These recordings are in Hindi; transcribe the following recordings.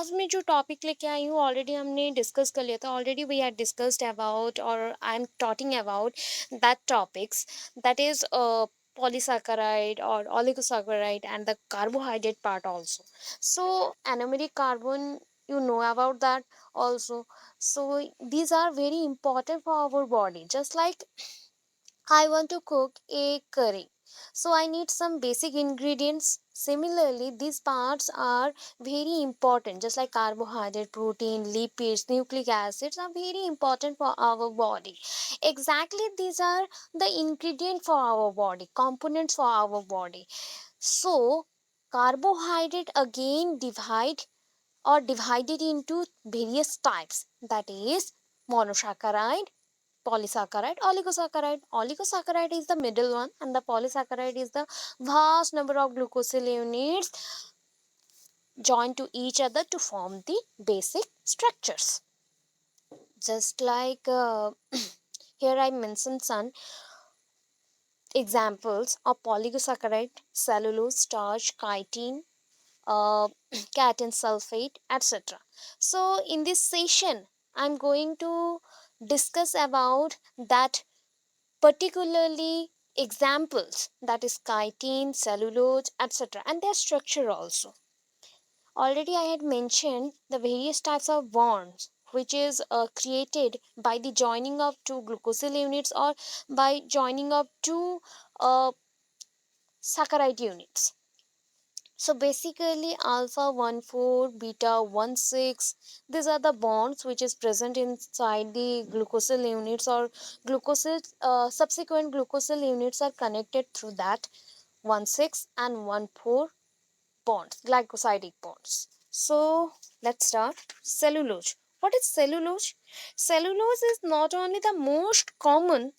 आज मैं जो टॉपिक लेके आई हूँ ऑलरेडी हमने डिस्कस कर लिया था. Already we had discussed about और I am talking about that topics, that is polysaccharide or oligosaccharide and the carbohydrate part also. So anomeric carbon, you know about that also. So these are very important for our body. Just like I want to cook a curry. So I need some basic ingredients. Similarly, these parts are very important, just like carbohydrate, protein, lipids, nucleic acids are very important for our body. Exactly, these are the ingredient for our body, components for our body. So carbohydrate again divided into various types, that is monosaccharide, polysaccharide, oligosaccharide. Oligosaccharide is the middle one, and the polysaccharide is the vast number of glucosyl units joined to each other to form the basic structures. Just like here I mentioned some examples of polygosaccharide: cellulose, starch, chitin, uh, catin sulfate, etc. So in this session I'm going to discuss about that particularly examples, that is chitin, cellulose, etc., and their structure also. Already I had mentioned the various types of bonds which is created by the joining of two glucosyl units or by joining of two uh, saccharide units. So basically alpha 1 4, beta 1 6, these are the bonds which is present inside the glucosyl units, or glucosyl subsequent glucosyl units are connected through that 1 6 and 1 4 bonds, glycosidic bonds. So let's start. Cellulose. What is cellulose? Cellulose is not only the most common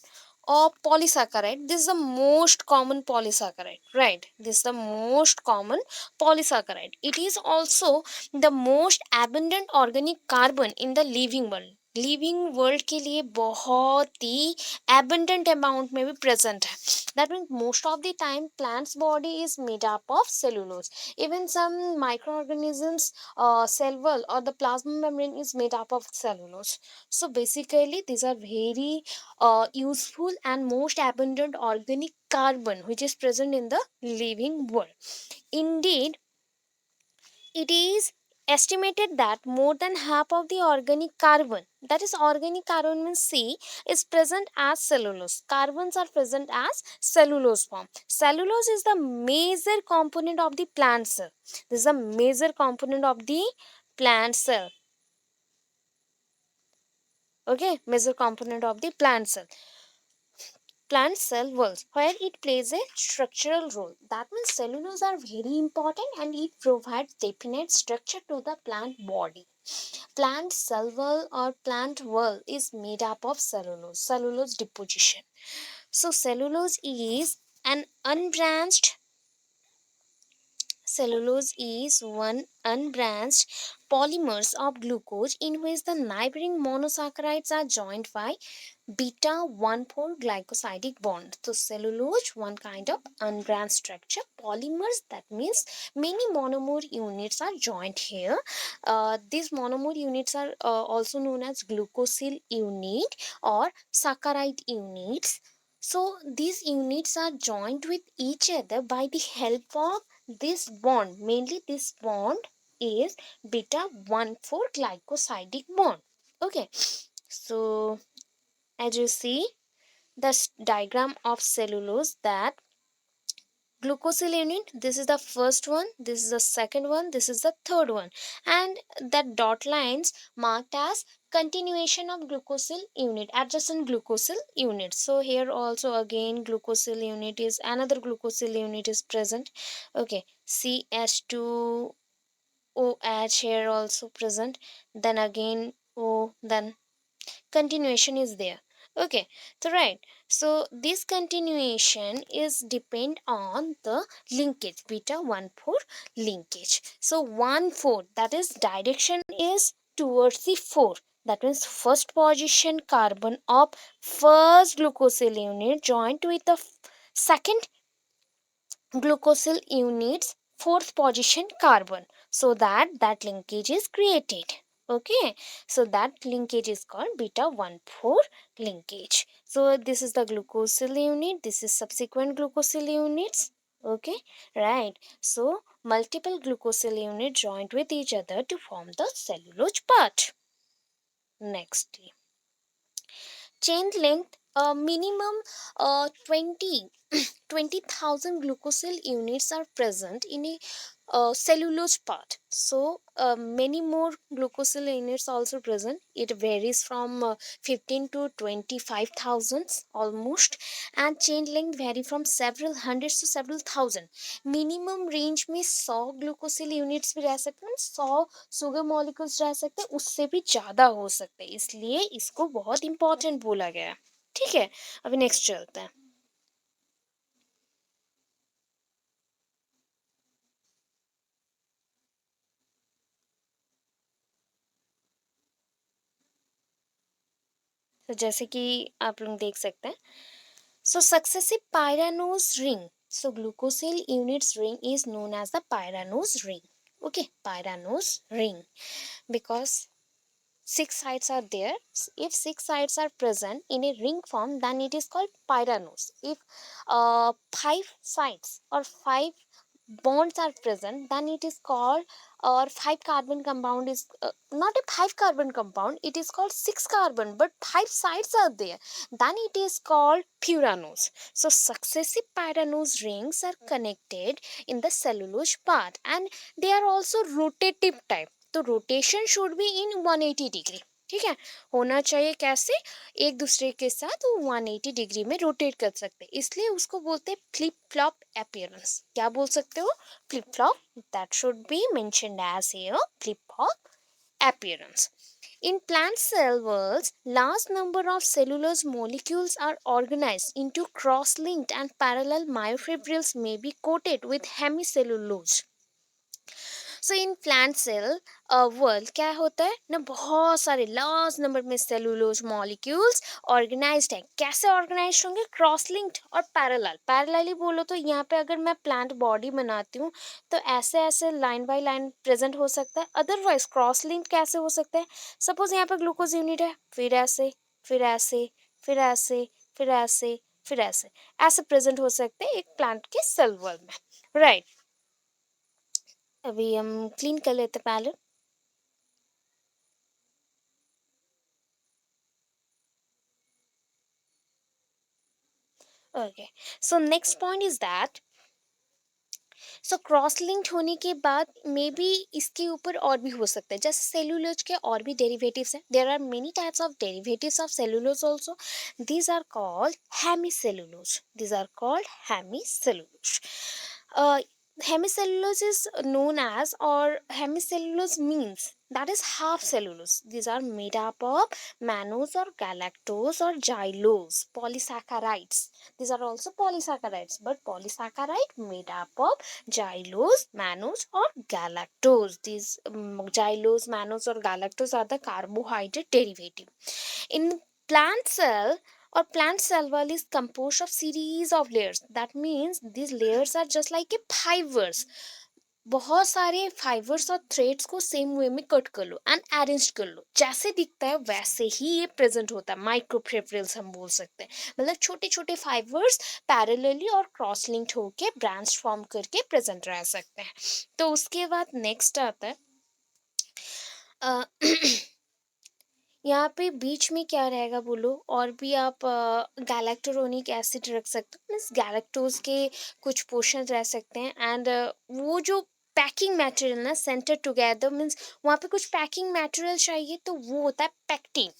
or polysaccharide, this is the most common polysaccharide, right? This is the most common polysaccharide. It is also the most abundant organic carbon in the living world. Living world के लिए बहुत ही एबंडेंट अमाउंट में भी प्रेजेंट है. That means most of the time plants body is made up of cellulose. Even some microorganisms cell wall or the plasma membrane is made up of cellulose. So basically these are very useful and most abundant organic carbon which is present in the living world. Indeed, it is estimated that more than half of the organic carbon, that is organic carbon means C, is present as cellulose. Carbons are present as cellulose form. Cellulose is the major component of the plant cell. This is a major component of the plant cell. Okay, major component of the plant cell walls, where it plays a structural role. That means cellulose are very important and it provides definite structure to the plant body. Plant cell wall or plant wall is made up of cellulose deposition. So cellulose is one unbranched polymers of glucose in which the neighboring monosaccharides are joined by beta 1,4 glycosidic bond. So cellulose, one kind of unbranched structure. Polymers, that means many monomer units are joined here. These monomer units are also known as glucosyl unit or saccharide units. So these units are joined with each other by the help of this bond. Mainly this bond is beta 1,4 glycosidic bond. Okay, so as you see the diagram of cellulose, that glucosyl unit, this is the first one, this is the second one, this is the third one, and that dot lines marked as continuation of glucosyl unit, adjacent glucosyl unit. So here also again glucosyl unit is, another glucosyl unit is present. Okay, CH2OH here also present, then again O, then continuation is there. Okay, so right, so this continuation is depend on the linkage, beta 1,4 linkage. So 1,4, that is direction is towards the 4, that means first position carbon of first glucosyl unit joined with the second glucosyl units fourth position carbon, so that linkage is created. Okay, so that linkage is called beta 1,4 linkage. So this is the glucosyl unit, this is subsequent glucosyl units. Okay, right. So multiple glucosyl units joined with each other to form the cellulose part. Next, chain length, minimum 20,000 glucosyl units are present in a cellulose part. So many more glucosyl units also present. It varies from 15 to 25,000 almost, and chain length vary from several hundreds to several thousand. Minimum range में 100 ग्लूकोसिल यूनिट्स भी रह सकते हैं, 100 शुगर मॉलिक्यूल्स रह सकते हैं, उससे भी ज़्यादा हो सकते हैं, इसलिए इसको बहुत इंपॉर्टेंट बोला गया है. ठीक है, अभी नेक्स्ट चलते हैं. तो जैसे कि आप लोग देख सकते हैं, so successive pyranose ring, so glucosyl units ring is known as the pyranose ring. Okay, pyranose ring, because 6 sides are there. If 6 sides are present in a ring form, then it is called pyranose. If 5 sides or 5 bonds are present, then it is called, or 5 carbon compound is not a 5 carbon compound, it is called 6 carbon, but 5 sides are there, then it is called furanose. So successive pyranose rings are connected in the cellulose part, and they are also rotative type. तो rotation should be in 180 degree. ठीक है, होना चाहिए कैसे, एक दूसरे के साथ वो 180 डिग्री में रोटेट कर सकते हैं, इसलिए उसको बोलते हैं फ्लिप फ्लॉप अपीयरेंस. क्या बोल सकते हो, flip flop, that should be mentioned as here, flip flop appearance. In plant cell walls, large number of cellulose molecules are organized into cross-linked and parallel myofibrils may be coated with hemicellulose. So in plant cell wall क्या होता है ना, बहुत सारे लार्ज नंबर में सेलुलोज मॉलिक्यूल्स ऑर्गेनाइज्ड है. कैसे ऑर्गेनाइज होंगे, क्रॉस लिंक्ड और पैरेलल. पैरेलली बोलो तो यहाँ पे अगर मैं प्लांट बॉडी बनाती हूँ तो ऐसे ऐसे लाइन बाय लाइन प्रेजेंट हो सकता है. अदरवाइज क्रॉस लिंक्ड कैसे हो सकता है, सपोज यहाँ पे ग्लूकोज यूनिट है, फिर ऐसे फिर ऐसे फिर ऐसे फिर ऐसे फिर ऐसे ऐसे प्रेजेंट हो सकते हैं एक प्लांट के सेल वर्ल्ड में. राइट, अभी हम क्लीन कर लेते पहले. Okay, so next point is that, so cross linked होने के बाद मे बी इसके ऊपर और भी हो सकता है, जैसे सेलुलोज के और भी डेरिवेटिव्स हैं. There are many types of derivatives of cellulose also. These are called hemicellulose. These are called hemicellulose. Hemicellulose is known as, or hemicellulose means that is half cellulose. These are made up of mannose or galactose or xylose polysaccharides. These are also polysaccharides, but polysaccharide made up of xylose, mannose or galactose. These xylose, mannose or galactose are the carbohydrate derivative. In plant cell, or plant cell wall is composed of series of layers. That means these layers are just like a fibers. बहुत सारे फाइबर्स और थ्रेड्स को सेम वे में कट कर लो एंड अरेंज कर लो, जैसे दिखता है वैसे ही ये प्रेजेंट होता है. माइक्रोफिब्रिल्स हम बोल सकते हैं, मतलब छोटे छोटे फाइबर्स पैरेलली और क्रॉस लिंक्ड होके ब्रांच फॉर्म करके प्रेजेंट रह सकते हैं. तो उसके बाद नेक्स्ट आता है यहाँ पे बीच में क्या रहेगा बोलो, और भी आप गैलेक्टोरोनिक एसिड रख सकते हो, मीन्स गैलेक्टोज के कुछ पोर्शन रह सकते हैं. एंड वो जो पैकिंग मटेरियल ना सेंटर टुगेदर, मीन्स वहाँ पे कुछ पैकिंग मटेरियल चाहिए, तो वो होता है पैक्टिन.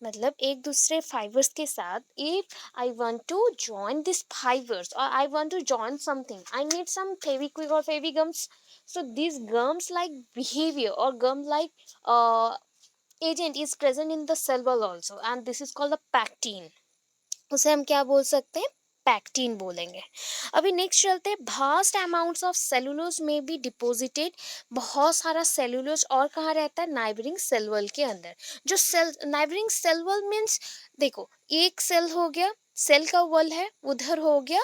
मतलब एक दूसरे फाइबर्स के साथ, if I want to join this fibres और I want to join something, I need some Fevikwik और Fevigums. so these gums like behavior or gum like agent is present in the cell wall also, and this is called the pectin. उसे हम क्या बोल सकते हैं, पैक्टिन बोलेंगे. अभी नेक्स्ट चलते हैं, भास्ट अमाउंट्स ऑफ सेलुलोज में बी डिपोजिटेड. बहुत सारा सेलुलोज और कहाँ रहता है, नाइबरिंग सेल वॉल के अंदर. जो cell neighbouring cell wall means, देखो एक सेल हो गया, सेल का वॉल है, उधर हो गया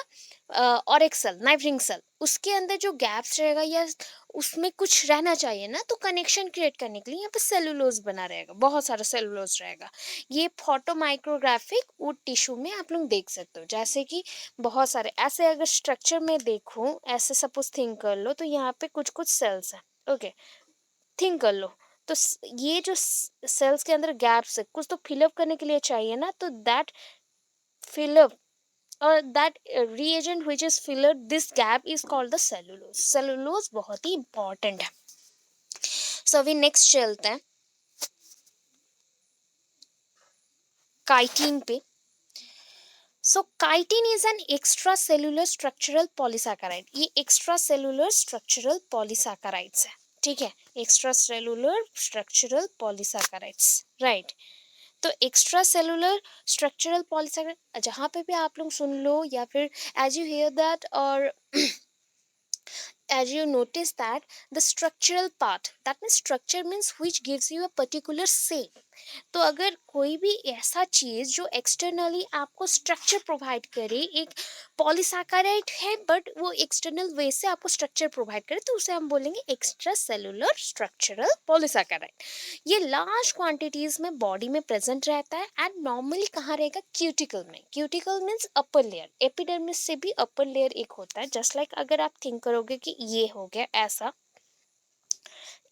और एक सेल नाइबरिंग सेल, उसके अंदर जो गैप्स रहेगा या उसमें कुछ रहना चाहिए ना, तो कनेक्शन क्रिएट करने के लिए यहाँ पे सेलुलोज बना रहेगा, बहुत सारा सेलुलोज रहेगा। ये फोटो माइक्रोग्राफिक वुड टिश्यू में आप लोग देख सकते हो, जैसे कि बहुत सारे ऐसे अगर स्ट्रक्चर में देखूं, ऐसे सपोज थिंक कर लो, तो यहाँ पे कुछ कुछ सेल्स हैं। ओके, थिंक कर लो। तो ये जो सेल्स के अंदर गैप्स है, कुछ तो फिलअप करने के लिए चाहिए ना, तो that fill up or that reagent which is filled this gap is called the cellulose. cellulose बहुत ही important है। so अभी नेक्स्ट चलते हैं काइटिन पे। So chitin is an extra cellular structural polysaccharide. ये एक्स्ट्रा सेलुलर स्ट्रक्चरल पॉलीसैकेराइड्स है, ठीक है, extra cellular structural polysaccharides, right. तो एक्स्ट्रा सेलुलर स्ट्रक्चरल पॉलीसैकेराइड जहाँ पे भी आप लोग सुन लो या फिर एज यू हियर दैट और as you notice that the structural part, that means structure means which gives you a particular shape। तो अगर कोई भी ऐसा चीज जो एक्सटर्नली आपको स्ट्रक्चर प्रोवाइड करे, एक पॉलीसैकेराइड है बट वो एक्सटर्नल वे से आपको स्ट्रक्चर प्रोवाइड करे, तो उसे हम बोलेंगे एक्स्ट्रा सेलुलर स्ट्रक्चरल पॉलीसैकेराइड। ये लार्ज क्वांटिटीज में बॉडी में प्रेजेंट रहता है एंड नॉर्मली कहाँ रहेगा, क्यूटिकल में। Cuticle means upper layer, epidermis से भी अपर लेयर एक होता है। जस्ट लाइक अगर आप थिंक करोगे कि ये हो गया ऐसा,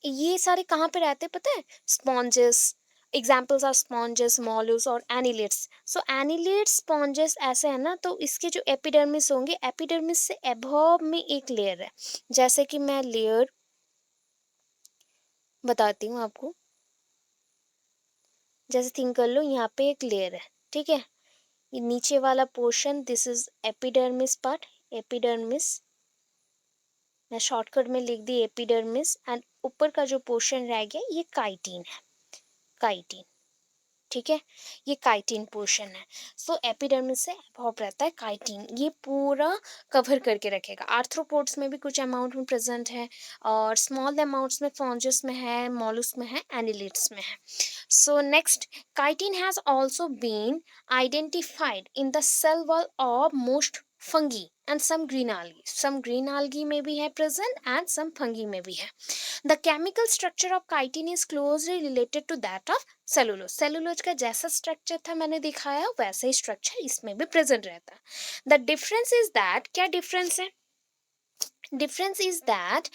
ये सारे कहाँ पे रहते हैं पता है, स्पॉन्जेस। एग्जाम्पल्स आर स्पॉन्जेस, मॉल्यूस और एनिलिड्स। सो एनिलिड्स, स्पॉन्जेस ऐसे है ना, तो इसके जो एपिडर्मिस होंगे, एपिडर्मिस से एबव में एक लेयर है। जैसे कि मैं लेयर बताती हूँ आपको, जैसे थिंक कर लो, यहाँ पे एक लेयर है, ठीक है, ये नीचे वाला portion, this is epidermis part, epidermis, मैं शॉर्टकट में लिख दी एपिडर्मिस, एंड ऊपर का जो पोर्शन रह गया ये काइटिन है, काइटिन, ठीक है, ये काइटिन पोर्शन है। सो एपिडर्मिस से अबव रहता है काइटिन, ये पूरा कवर करके रखेगा। आर्थ्रोपोड्स में भी कुछ अमाउंट में प्रेजेंट है और स्मॉल अमाउंट्स में फॉन्जस में है, मॉलुस में है, एनिलिड्स में है। So next, chitin has also been identified in the cell wall of most fungi and some green algae, some green algae में भी है प्रेजेंट एंड सम फंगी में भी है। The chemical structure of chitin is closely related to that of cellulose। Cellulose का जैसा स्ट्रक्चर था मैंने दिखाया, वैसा ही स्ट्रक्चर इसमें भी प्रेजेंट रहता है। द डिफरेंस इज दैट, क्या डिफरेंस है, difference is that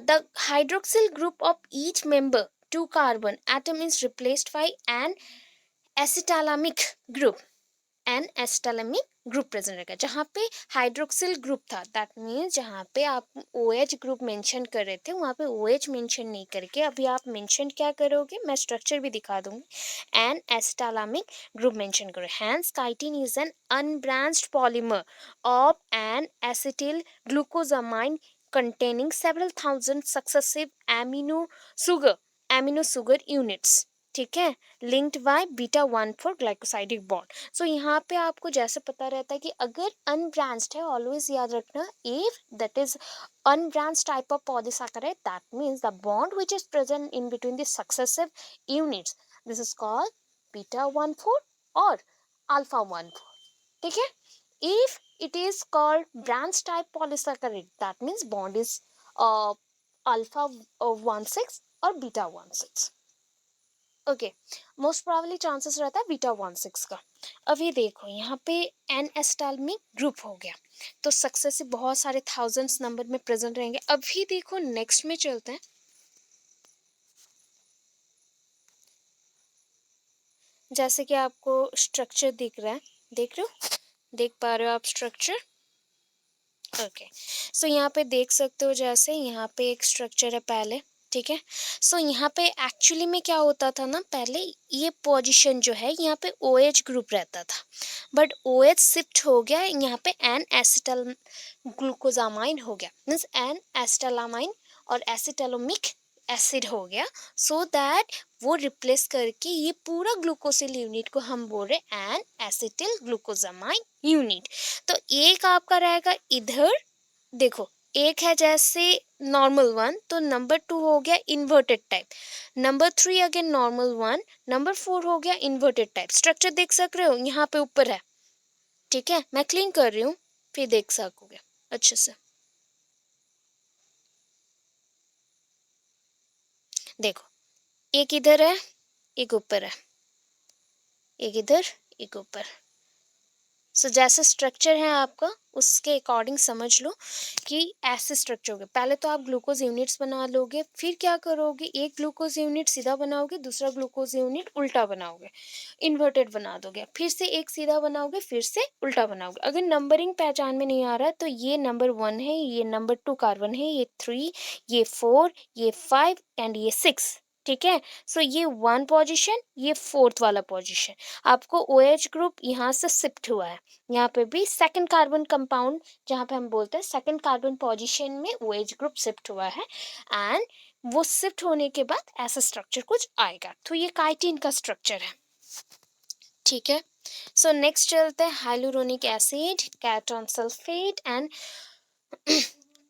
the hydroxyl group of each member 2 carbon atom is replaced by an acetylamic group, N acetylamic group present रहेगा। जहाँ पे हाइड्रोक्सिल ग्रुप था, दैट मीन्स जहाँ पे आप OH ग्रुप मेंशन कर रहे थे, वहाँ पे OH मेंशन नहीं करके अभी आप मेंशन क्या करोगे, मैं स्ट्रक्चर भी दिखा दूंगी, एन एसिटाइलमिक ग्रुप मेंशन करो। Hence chitin is an unbranched polymer of N acetyl glucosamine containing several thousand successive amino sugar units, ठीक है, linked by beta 1,4 glycosidic bond. So यहाँ पे आपको जैसे पता रहता है कि अगर अनब्रांच्ड है, ऑलवेज याद रखना, if that is unbranched type of polysaccharide, that means the bond which is present in between the successive units, this is called beta 1,4 और अल्फा 1,4, ठीक है। If it is called branch type polysaccharide, that means bond is alpha 1,6 और beta 1,6, okay, most probably chances रहता है बीटा 1,6 का। अभी देखो यहाँ पे एन एसिटाइलमिक ग्रुप हो गया, तो सक्सेसिव बहुत सारे थाउजेंड्स नंबर में प्रेजेंट रहेंगे। अभी देखो नेक्स्ट में चलते हैं, जैसे कि आपको स्ट्रक्चर दिख रहा है, देख रहे हो, देख पा रहे हो आप स्ट्रक्चर, ओके। सो यहाँ पे देख सकते हो, जैसे यहाँ पे एक स्ट्रक्चर है पहले, ठीक है। सो यहाँ पे एक्चुअली में क्या होता था ना, पहले ये पोजीशन जो है यहाँ पे OH ग्रुप रहता था, बट OH शिफ्ट हो गया यहाँ पे एन एसिटल ग्लूकोजामाइन हो गया, मीन्स एन एसिटालामाइन और एसिटालोमिक एसिड हो गया, सो दैट वो रिप्लेस करके ये पूरा ग्लूकोसिल यूनिट को हम बोल रहे एन एसिटिल ग्लूकोजामाइन यूनिट। तो एक आपका रहेगा इधर, देखो एक है जैसे नॉर्मल वन, तो नंबर 2 हो गया inverted type, number 3 again normal one, number 4 हो गया इन्वर्टेड टाइप। स्ट्रक्चर देख सक रहे हो, यहाँ पे ऊपर है, ठीक है, मैं क्लीन कर रही हूँ फिर देख सकोगे अच्छे से। देखो, एक इधर है, एक ऊपर है, एक इधर, एक ऊपर। सो जैसे स्ट्रक्चर है आपका उसके अकॉर्डिंग समझ लो कि ऐसे स्ट्रक्चर होगा। पहले तो आप ग्लूकोज यूनिट्स बना लोगे, फिर क्या करोगे, एक ग्लूकोज यूनिट सीधा बनाओगे, दूसरा ग्लूकोज यूनिट उल्टा बनाओगे, इन्वर्टेड बना दोगे, फिर से एक सीधा बनाओगे, फिर से उल्टा बनाओगे। अगर नंबरिंग पहचान में नहीं आ रहा है तो ये नंबर 1 है, ये नंबर 2 कार्बन है, ये 3, ये 4, ये 5 एंड ये 6, ठीक है। सो ये 1 पोजिशन, ये 4th वाला पोजिशन। आपको OH ग्रुप यहाँ से शिफ्ट हुआ है, यहाँ पे भी सेकंड कार्बन कंपाउंड, जहाँ पे हम बोलते हैं सेकंड कार्बन पोजीशन में OH ग्रुप शिफ्ट हुआ है, एंड वो शिफ्ट होने के बाद ऐसा स्ट्रक्चर कुछ आएगा। तो ये काइटिन का स्ट्रक्चर है, ठीक है। सो नेक्स्ट चलते हैं hyaluronic acid, ketone sulphate and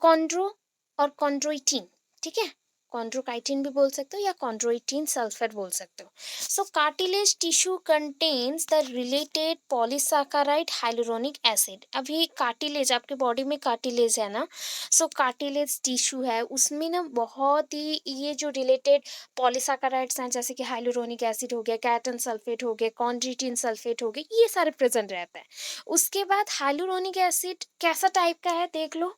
chondro और कॉन्ड्रोइटिन, ठीक है। कॉन्ड्रोकाइटिन भी बोल सकते हो या कॉन्ड्रोइटिन सल्फेट बोल सकते हो। So cartilage tissue contains the related polysaccharide hyaluronic acid. अभी कार्टिलेज, आपके बॉडी में कार्टिलेज है ना, सो कार्टिलेज टिश्यू है, उसमें ना बहुत ही ये जो रिलेटेड पॉलीसाकाराइड्स हैं, जैसे कि हाइलुरोनिक एसिड हो गया, कैटन सल्फेट हो गया, कॉन्ड्रोइटिन सल्फेट हो गया, ये सारे प्रेजेंट रहता है। उसके बाद हाइलुरोनिक एसिड कैसा टाइप का है देख लो,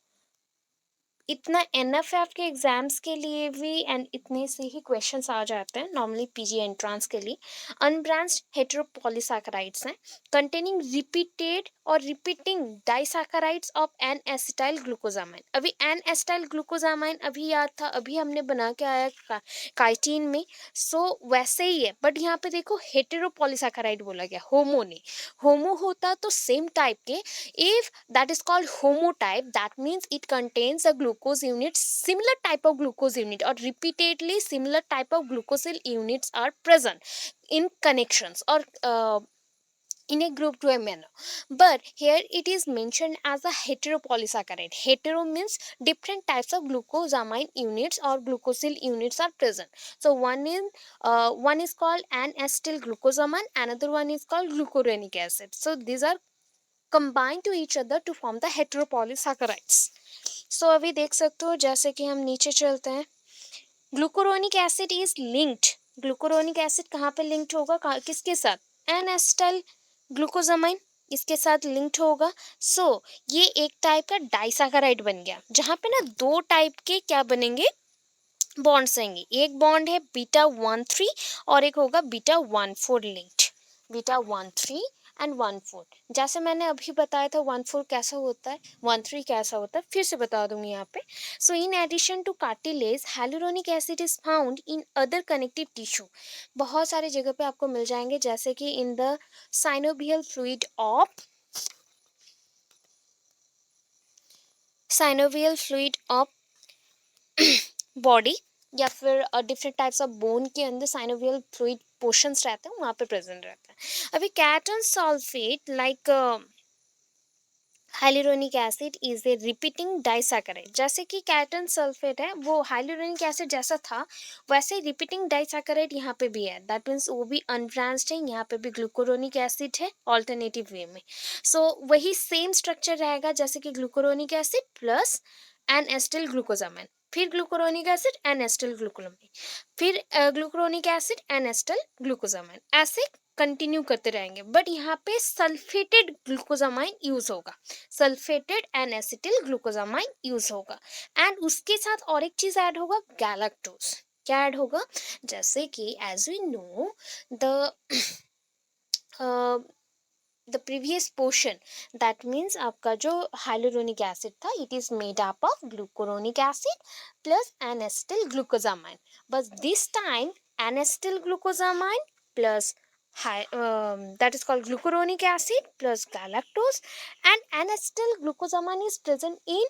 इतना एनफ है आपके एग्जाम्स के लिए भी, एंड इतने से ही क्वेश्चंस आ जाते हैं नॉर्मली पीजी एंट्रांस के लिए। अनब्रांच्ड हेटेरोपॉलीसैकेराइड्स हैं कंटेनिंग रिपीटेड और repeating disaccharides of N acetyl glucosamine. अभी एन एसिटाइल ग्लूकोजामाइन अभी याद था, अभी हमने बना के आया काइटिन में। सो वैसे ही है, बट यहाँ पे देखो हेटेरोपॉलीसैकेराइड बोला गया, होमो नहीं। होमो होता तो सेम टाइप के, if that is called homotype, that means it contains a glucose unit, similar type of glucose unit, or repeatedly similar type of glucosyl units are present in connections or in a group to a manner. But here it is mentioned as a heteropolysaccharide. Hetero means different types of glucosamine units or glucosyl units are present. So one is called N-acetyl glucosamine, another one is called glucuronic acid. So these are combine to each other to form the heteropolysaccharides. So अभी देख सकते हो, जैसे कि हम नीचे चलते हैं, glucuronic acid is linked. Glucuronic acid कहाँ पे लिंक्ड होगा, किसके साथ, एन एसिटाइल ग्लूकोजामाइन, इसके साथ लिंक्ड होगा। सो ये एक टाइप का डाइसैकेराइड बन गया, जहाँ पे ना दो टाइप के क्या बनेंगे, बॉन्ड्स आएंगे। एक बॉन्ड है β13 और एक होगा β14 लिंक्ड, β13 एंड 14। जैसे मैंने अभी बताया था 14 कैसा होता है, 13 कैसा होता है, फिर से बता दूंगी यहाँ पे। So in addition to cartilage, hyaluronic acid is found in other connective tissue. बहुत सारे जगह पे आपको मिल जाएंगे, जैसे कि in the synovial fluid of body, या फिर डिफरेंट टाइप्स ऑफ बोन के अंदर साइनोवियल फ्लूइड पोर्शंस रहते हैं, वहाँ पे प्रेजेंट रहता है। अभी cation sulphate like hyaluronic acid is a repeating disaccharide. जैसे कि कैटन सल्फेट है वो हाइलुरोनिक एसिड जैसा था, वैसे ही रिपीटिंग डाइसैकेराइड यहाँ पे भी है, दैट मीन्स वो भी अनब्रांच्ड है, यहाँ पे भी ग्लूकोरोनिक एसिड है ऑल्टरनेटिव वे में। सो वही सेम स्ट्रक्चर रहेगा, जैसे कि glucuronic acid plus N acetyl glucosamine, फिर glucuronic acid N acetyl glucosamine, फिर glucuronic acid N acetyl glucosamine, ऐसे कंटिन्यू करते रहेंगे। बट यहाँ पे सल्फेटेड ग्लूकोजामाइन यूज होगा, sulphated N acetyl glucosamine use होगा, एंड उसके साथ और एक चीज ऐड होगा, गैलेक्टोज। क्या ऐड होगा, जैसे कि as we know the the previous portion, that means आपका जो हाइलुरोनिक एसिड था, it is made up of glucuronic acid plus N acetyl glucosamine, बस this time N acetyl glucosamine plus that is called glucuronic acid plus galactose, and N-acetyl glucosamine is present in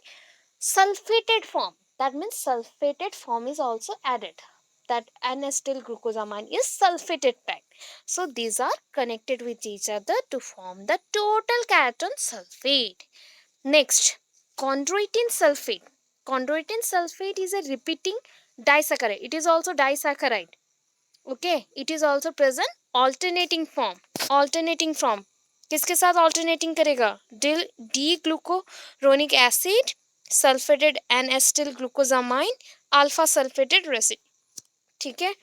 sulfated form. That means sulfated form is also added, that N-acetyl glucosamine is sulfated type. So these are connected with each other to form the total cation sulfate. Next, chondroitin sulfate. chondroitin sulfate is a repeating disaccharide. It is also disaccharide. Okay, it is also present alternating form. Alternating form किसके साथ alternating करेगा? D glucuronic acid, sulfated N-acetyl glucosamine, alpha sulfated residue. ठीक है,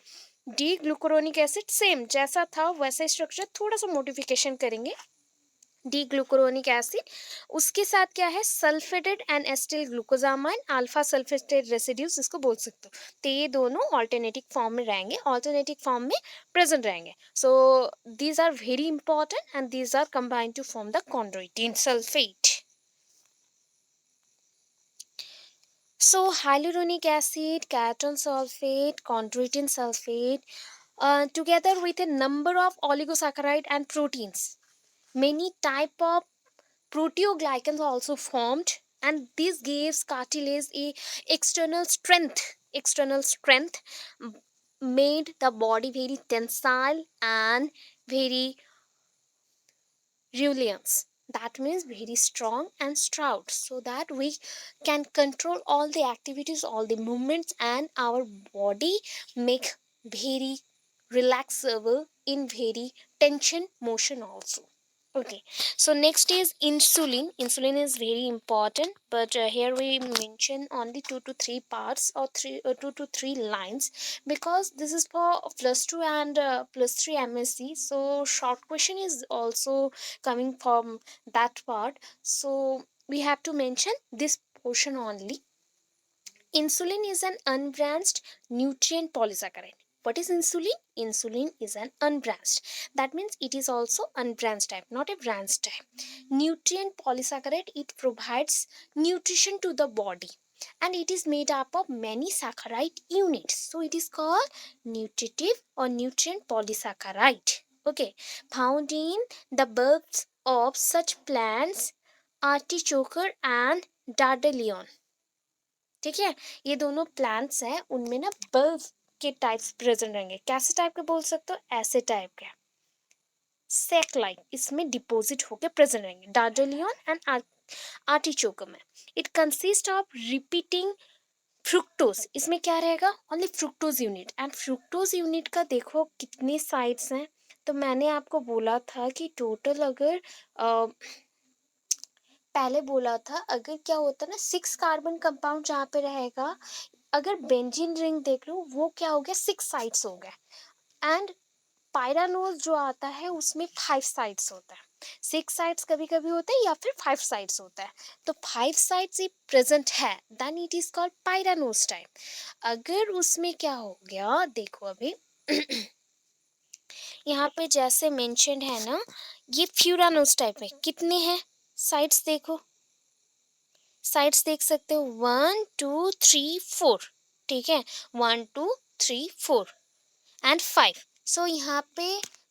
डी ग्लूकोरोनिक एसिड सेम जैसा था वैसा स्ट्रक्चर, थोड़ा सा मॉडिफिकेशन करेंगे. डी ग्लूकोरोनिक एसिड, उसके साथ क्या है? Sulphated and acetyl glucosamine, alpha sulphated residues इसको बोल सकते हो. तो ये दोनों ऑल्टरनेटिव फॉर्म में रहेंगे, ऑल्टरनेटिव फॉर्म में प्रेजेंट रहेंगे. So these are very important and these are combined to form the chondroitin sulfate. So hyaluronic acid, cation sulfate, chondroitin sulfate, together with a number of oligosaccharide and proteins, many type of proteoglycans also formed, and this gives cartilage a external strength, made the body very tensile and very resilient. That means very strong and stout, so that we can control all the activities, all the movements, and our body make very relaxable in very tension motion also. Okay, so next is insulin. Insulin is very important, but here we mention only 2 to 3 parts, or 2 to 3 lines, because this is for +2 and +3 MSc. So short question is also coming from that part. So we have to mention this portion only. Insulin is an unbranched nutrient polysaccharide. What is insulin? Insulin is an unbranched. That means it is also unbranched type, not a branched type. Nutrient polysaccharide, it provides nutrition to the body, and it is made up of many saccharide units. So it is called nutritive or nutrient polysaccharide. Okay, found in the bulbs of such plants artichoke and dandelion. ठीक है, ये दोनों प्लांट्स हैं, उनमें ना बल्ब के टाइप्स प्रेजेंट रहेंगे. कैसे टाइप के बोल सकते हो? ऐसे टाइप के सेक लाइक इसमें डिपॉजिट होकर प्रेजेंट रहेंगे, डार्डेलियन एंड आर्टिचोक में. It consist of repeating fructose. इसमें क्या रहेगा? Only fructose unit. And fructose unit का देखो कितने साइड्स हैं. तो मैंने आपको बोला था कि टोटल अगर पहले बोला था, अगर क्या होता ना 6 कार्बन कंपाउंड जहाँ पे रहेगा, अगर बेंजीन रिंग देख लो, वो क्या हो गया? 6 साइड्स हो गए. एंड पायरानोज जो आता है उसमें 5 साइड्स होता है. 6 साइड्स कभी कभी होता है या फिर 5 साइड्स होता है. तो 5 साइड्स ही प्रेजेंट है, then it is called pyranose type. अगर उसमें क्या हो गया, देखो अभी यहाँ पे जैसे मेंशन्ड है ना, ये फ्यूरानोज टाइप है. कितने हैं साइड्स? देखो साइड्स देख सकते हो, 1 2 3 4. ठीक है, 1 2 3 4 एंड 5. सो यहाँ पे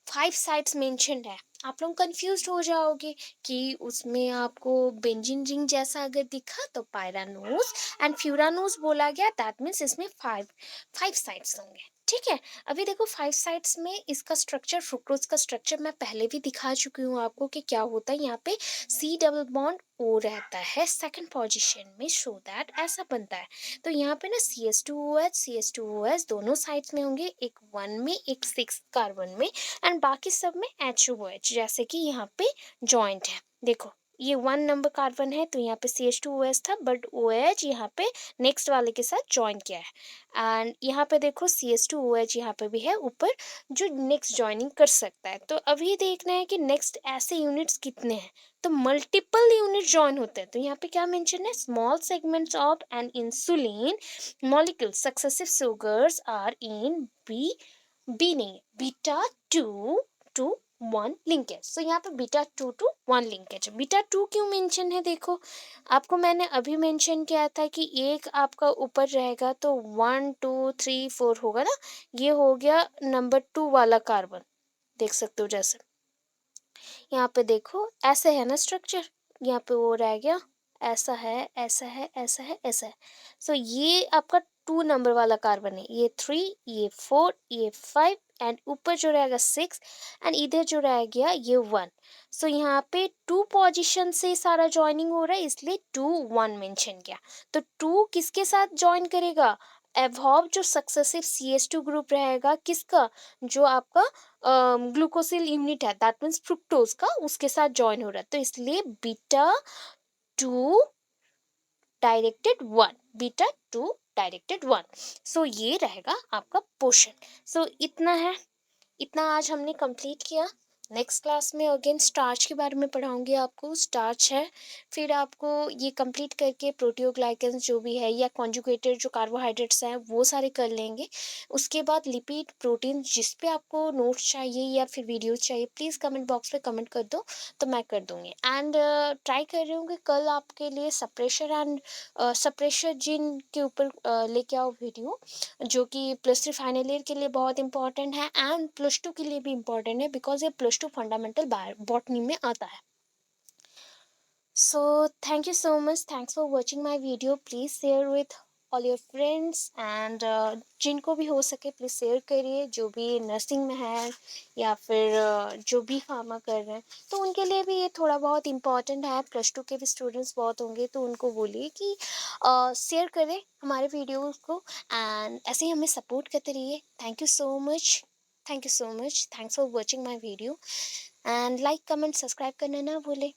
5 साइड्स मेंशन्ड है. आप लोग कंफ्यूज हो जाओगे कि उसमें आपको बेंजीन रिंग जैसा अगर दिखा तो पायरानोज, एंड फ्यूरानोज बोला गया, दैट मीन्स इसमें 5 साइड्स होंगे. ठीक है, अभी देखो 5 साइड्स में इसका स्ट्रक्चर, फ्रुक्टोज का स्ट्रक्चर मैं पहले भी दिखा चुकी हूँ आपको कि क्या होता है. यहाँ पे C डबल बॉन्ड O रहता है सेकंड पोजीशन में, सो दैट ऐसा बनता है. तो यहाँ पे ना CH2OH दोनों साइड्स में होंगे, एक 1 में एक 6 कार्बन में, एंड बाकी सब में HOH, जैसे कि यहाँ पे जॉइंट है. देखो ये 1 नंबर कार्बन है, तो यहाँ पे CH2OH था, बट OH यहाँ पे नेक्स्ट वाले के साथ ज्वाइन किया है. एंड यहाँ पे देखो CH2OH यहाँ पे भी है ऊपर, जो नेक्स्ट ज्वाइनिंग कर सकता है. तो अभी देखना है कि नेक्स्ट ऐसे यूनिट्स कितने हैं. तो मल्टीपल यूनिट ज्वाइन होते हैं. तो यहाँ पे क्या मेंशन है? Small segments of an insulin molecule successive sugars are in B नहीं, बीटा 2 to 1 लिंकेज. सो यहाँ पे बीटा 2 to 1 लिंकेज. बीटा 2 क्यों मेंशन है? देखो आपको मैंने अभी मेंशन किया था कि एक आपका ऊपर रहेगा तो 1 2 3 4 होगा ना. ये हो गया नंबर 2 वाला कार्बन, देख सकते हो. जैसे यहाँ पे देखो ऐसे है ना स्ट्रक्चर, यहाँ पे वो रह गया, ऐसा है ऐसा है ऐसा है ऐसा है. सो ये आपका 2 नंबर वाला कार्बन है. ये 3, ये 4, ये 5, एंड ऊपर जो रहेगा 6 एंड इधर जो रह गया ये 1। सो यहाँ पे 2 पोजीशन से सारा ज्वाइनिंग हो रहा है, इसलिए 2 1 मेंशन किया। तो 2 किसके साथ ज्वाइन करेगा? एवॉब जो सक्सेसिव CH2 ग्रुप रहेगा किसका, जो आपका ग्लूकोसिल यूनिट है, दैट मीन्स फ्रुक्टोज का, उसके साथ ज्वाइन हो रहा है। तो इसलिए बीटा 2 डायरेक्टेड 1, बीटा 2 डायरेक्टेड 1। सो ये रहेगा आपका पोर्शन। सो इतना है, इतना आज हमने कंप्लीट किया। नेक्स्ट क्लास में अगेन स्टार्च के बारे में पढ़ाऊंगी आपको। स्टार्च है, फिर आपको ये कंप्लीट करके प्रोटियोग्लाइकेंस जो भी है या कॉन्जुगेटेड जो कार्बोहाइड्रेट्स हैं वो सारे कर लेंगे। उसके बाद लिपिड प्रोटीन, जिस पे आपको नोट्स चाहिए या फिर वीडियोस चाहिए प्लीज़ कमेंट बॉक्स में कमेंट कर दो तो मैं कर दूँगी। एंड ट्राई कर रही हूँ कि कल आपके लिए सप्रेशर एंड सप्रेशर जीन के ऊपर लेके आओ वीडियो, जो कि +3 फाइनल ईयर के लिए बहुत इंपॉर्टेंट है एंड +2 के लिए भी इंपॉर्टेंट है, बिकॉज ये +2 फंडामेंटल बॉटनी में आता है। So thank you so much, thanks for watching my video. Please share with all your friends and जिनको भी हो सके प्लीज़ शेयर करिए, जो भी नर्सिंग में है या फिर जो भी फार्मा कर रहे हैं, तो उनके लिए भी ये थोड़ा बहुत इम्पॉर्टेंट है। +2 के भी स्टूडेंट्स बहुत होंगे, तो उनको बोलिए कि शेयर करें हमारे वीडियोज़ को एंड ऐसे ही हमें सपोर्ट करते रहिए। Thank you so much, thank you so much, thanks for watching my video and like comment subscribe करना ना भूलें।